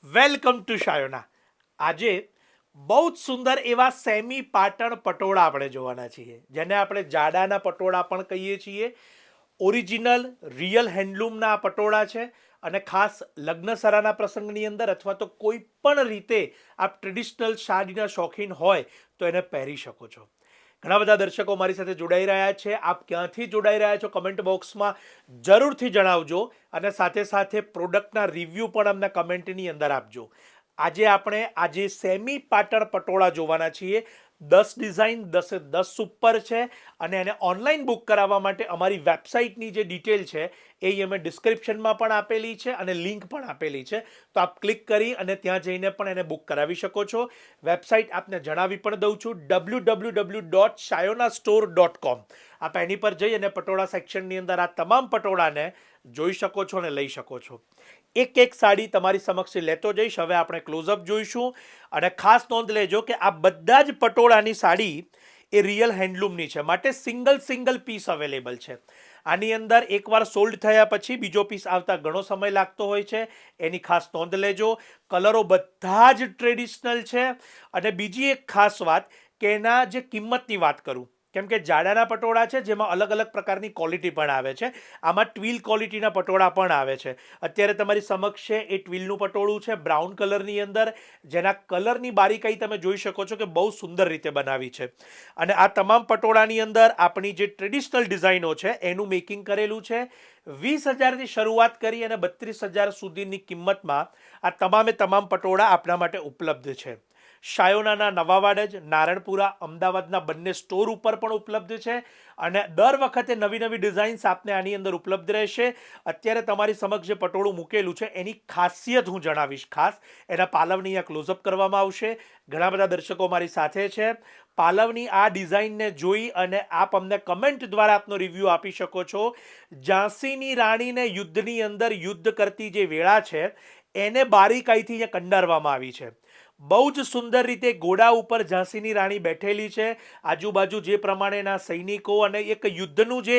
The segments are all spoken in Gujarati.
Welcome to Shayona. આજે બહુ જ સુંદર એવા સેમી પાટણ પટોળા આપણે જોવાના છીએ, જેને આપણે જાડાના પટોળા પણ કહીએ છીએ. ઓરિજિનલ રિયલ હેન્ડલૂમના આ પટોળા છે અને ખાસ લગ્નસરાના પ્રસંગની અંદર અથવા તો કોઈ પણ રીતે આપ ટ્રેડિશનલ સાડીના શોખીન હોય તો એને પહેરી શકો છો. ઘણા બધા દર્શકો મારી સાથે જોડાઈ રહ્યા છે. આપ ક્યાંથી જોડાઈ રહ્યા છો કમેન્ટ બોક્સમાં જરૂરથી જણાવજો અને સાથે સાથે પ્રોડક્ટના રિવ્યૂ પણ અમને કમેન્ટની અંદર આપજો. આજે સેમી પાટણ પટોળા જોવાના છીએ. 10 ડિઝાઇન 10 ઉપર છે અને એને ઓનલાઈન બુક કરાવવા માટે અમારી વેબસાઇટની જે ડિટેલ છે એ અમે ડિસ્ક્રિપ્શનમાં પણ આપેલી છે અને લિંક પણ આપેલી છે. તો આપ ક્લિક કરી અને ત્યાં જઈને પણ એને બુક કરાવી શકો છો. વેબસાઇટ આપને જણાવી પણ દઉં છું, www.shayonastore.com. આપ એની પર જઈ અને પટોળા સેક્શનની અંદર આ તમામ પટોળાને જોઈ શકો છો અને લઈ શકો છો. એક એક સાડી તમારી સમક્ષ લેતો જઈશ. હવે આપણે ક્લોઝઅપ જોઈશું અને ખાસ નોંધ લેજો કે આ બધા જ પટોળાની સાડી એ રિયલ હેન્ડલૂમની છે, માટે સિંગલ પીસ અવેલેબલ છે. આની અંદર એકવાર સોલ્ડ થયા પછી બીજો પીસ આવતા ઘણો સમય લાગતો હોય છે, એની ખાસ નોંધ લેજો. કલરો બધા જ ટ્રેડિશનલ છે અને બીજી એક ખાસ વાત કે એના જે કિંમતની વાત કરું, કેમ કે જાડાના પટોળા છે જેમાં અલગ અલગ પ્રકારની ક્વોલિટી પણ આવે છે. આમાં ટ્વિલ ક્વોલિટીના પટોળા પણ આવે છે. અત્યારે તમારી સમક્ષ છે એ ટ્વિલનું પટોળું છે બ્રાઉન કલરની અંદર, જેના કલરની બારીકાઈ તમે જોઈ શકો છો કે બહુ સુંદર રીતે બનાવી છે. અને આ તમામ પટોળાની અંદર આપણી જે ટ્રેડિશનલ ડિઝાઇનો છે એનું મેકિંગ કરેલું છે. 20,000થી શરૂઆત કરી અને 32,000 સુધીની કિંમતમાં આ તમામ પટોળા આપણા માટે ઉપલબ્ધ છે. શાયોનાના નવાવાડજ, નારણપુરા, અમદાવાદના બંને સ્ટોર ઉપર પણ ઉપલબ્ધ છે અને દર વખતે નવી ડિઝાઇન્સ આપને આની અંદર ઉપલબ્ધ રહેશે. અત્યારે તમારી સમક્ષ જે પટોળું મૂકેલું છે એની ખાસિયત હું જણાવીશ. ખાસ એના પાલવની અહીંયા ક્લોઝઅપ કરવામાં આવશે. ઘણા બધા દર્શકો મારી સાથે છે. પાલવની આ ડિઝાઇનને જોઈ અને આપ અમને કમેન્ટ દ્વારા આપનો રિવ્યૂ આપી શકો છો. ઝાંસીની રાણીને યુદ્ધની અંદર યુદ્ધ કરતી જે વેળા છે એને બારીકાઈથી અહીંયા કંડારવામાં આવી છે. બહુ જ સુંદર રીતે ઘોડા ઉપર ઝાંસીની રાણી બેઠેલી છે. આજુબાજુ જે પ્રમાણેના સૈનિકો અને એક યુદ્ધનું જે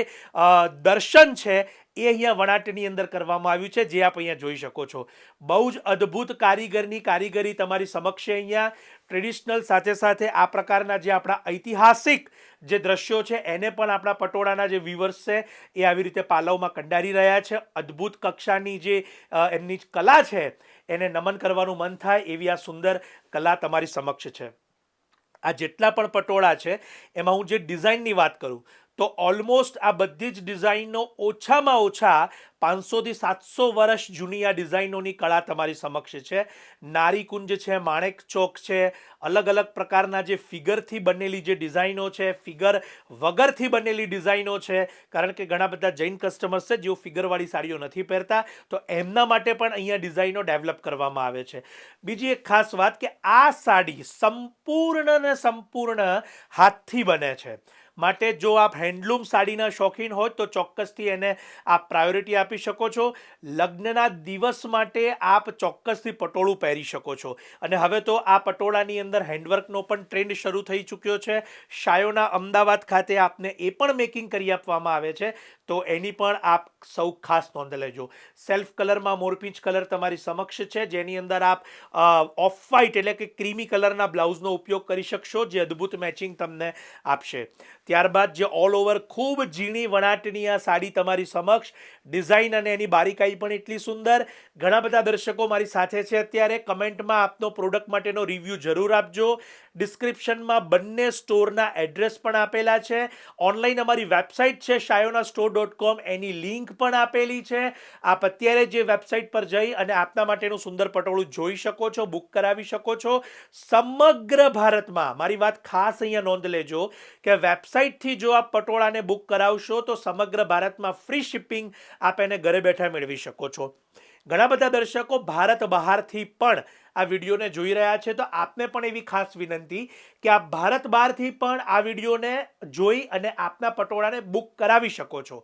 દર્શન છે એ અહીંયા વણાટની અંદર કરવામાં આવ્યું છે, જે આપ અહીંયા જોઈ શકો છો. બહુ જ અદ્ભુત કારીગરી તમારી સમક્ષ છે. અહીંયા ટ્રેડિશનલ સાથે સાથે આ પ્રકારના જે આપણા ઐતિહાસિક જે દ્રશ્યો છે એને પણ આપણા પટોળાના જે વ્યુઅર્સ છે એ આવી રીતે પાલવમાં કંડારી રહ્યા છે. અદ્ભુત કક્ષાની જે એમની કલા છે એને નમન કરવાનું મન થાય એવી આ સુંદર કલા તમારી સમક્ષ છે. આ જેટલા પણ પટોળા છે એમાં હું જે ડિઝાઇનની વાત કરું તો ઓલમોસ્ટ આ બધી જ ડિઝાઇનનો ઓછામાં ઓછા 500થી 700 વર્ષ જૂની આ ડિઝાઇનોની કળા તમારી સમક્ષ છે. નારીકુંજ છે, માણેક ચોક છે, અલગ પ્રકારના જે ફિગરથી બનેલી જે ડિઝાઇનો છે, ફિગર વગરથી બનેલી ડિઝાઇનો છે. કારણ કે ઘણા બધા જૈન કસ્ટમર્સ છે જેઓ ફિગરવાળી સાડીઓ નથી પહેરતા, તો એમના માટે પણ અહીંયા ડિઝાઇનો ડેવલપ કરવામાં આવે છે. બીજી એક ખાસ વાત કે આ સાડી સંપૂર્ણ હાથથી બને છે. માટે જો આપ હેન્ડલૂમ સાડીના શોખીન હોય તો ચોક્કસથી એને આપ પ્રાયોરિટી આપી શકો છો. લગ્નના દિવસ માટે આપ ચોક્કસથી પટોળું પહેરી શકો છો. અને હવે તો આ પટોળાની અંદર હેન્ડવર્કનો પણ ટ્રેન્ડ શરૂ થઈ ચૂક્યો છે. શાયોના અમદાવાદ ખાતે આપને એ પણ મેકિંગ કરી આપવામાં આવે છે, તો એની પણ આપ સૌ ખાસ નોંધ લેજો. સેલ્ફ કલરમાં મોરપીંચ કલર તમારી સમક્ષ છે, જેની અંદર આપ ઓફ વ્હાઇટ એટલે કે ક્રીમી કલરના બ્લાઉઝનો ઉપયોગ કરી શકશો, જે અદ્ભુત મેચિંગ તમને આપશે. ત્યારબાદ જે ઓલ ઓવર ખૂબ ઝીણી વણાટની આ સાડી તમારી સમક્ષ, ડિઝાઇન અને એની બારીકાઈ પણ એટલી સુંદર. ઘણા બધા દર્શકો મારી સાથે છે અત્યારે. કમેન્ટમાં આપનો પ્રોડક્ટ માટેનો રિવ્યૂ જરૂર આપજો. ડિસ્ક્રિપ્શનમાં બંને સ્ટોરના એડ્રેસ પણ આપેલા છે. ઓનલાઈન અમારી વેબસાઇટ છે shayonastore.com, એની લિંક પણ આપેલી છે. આપ અત્યારે જે વેબસાઇટ પર જઈ અને આપના માટેનું સુંદર પટોળું જોઈ શકો છો, બુક કરાવી શકો છો. સમગ્ર ભારતમાં, મારી વાત ખાસ અહીંયા નોંધ લેજો કે વેબસાઇટથી જો આપ પટોળાને બુક કરાવશો તો સમગ્ર ભારતમાં ફ્રી શિપિંગ આપ એને ઘરે બેઠા મેળવી શકો છો. ઘણા બધા દર્શકો ભારત બહારથી પણ આ વિડીયોને જોઈ રહ્યા છે, તો આપને પણ એવી ખાસ વિનંતી કે આપ ભારત બહારથી પણ આ વિડીયોને જોઈ અને આપના પટોળાને બુક કરાવી શકો છો.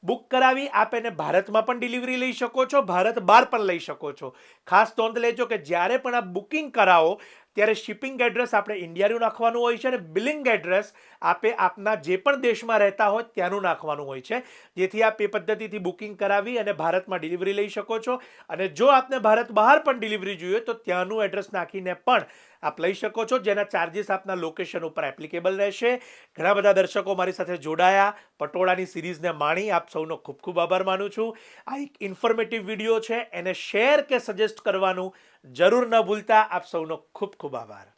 બુક કરાવી આપ એને ભારતમાં પણ ડિલિવરી લઈ શકો છો, ભારત બહાર પણ લઈ શકો છો. ખાસ નોંધ લેજો કે જ્યારે પણ આપ બુકિંગ કરાવો ત્યારે શિપિંગ એડ્રેસ આપણે ઇન્ડિયાનું નાખવાનું હોય છે અને બિલિંગ એડ્રેસ આપે આપના જે પણ દેશમાં રહેતા હોય ત્યાંનું નાખવાનું હોય છે, જેથી આપ એ પદ્ધતિથી બુકિંગ કરાવી અને ભારતમાં ડિલિવરી લઈ શકો છો. અને જો આપને ભારત બહાર પણ ડિલિવરી જોઈએ તો ત્યાંનું એડ્રેસ નાખીને પણ આપ લઈ શકો છો, જેના ચાર્જિસ આપના લોકેશન ઉપર એપ્લિકેબલ રહેશે. ઘણા બધા દર્શકો મારી સાથે જોડાયા, પટોળાની સિરીઝને માણી, આપ સૌનો ખૂબ ખૂબ આભાર માનું છું. આ એક ઇન્ફોર્મેટિવ વિડીયો છે, એને શેર કે સજેસ્ટ કરવાનું જરૂર ન ભૂલતા. આપ સૌનો ખૂબ ખૂબ આભાર.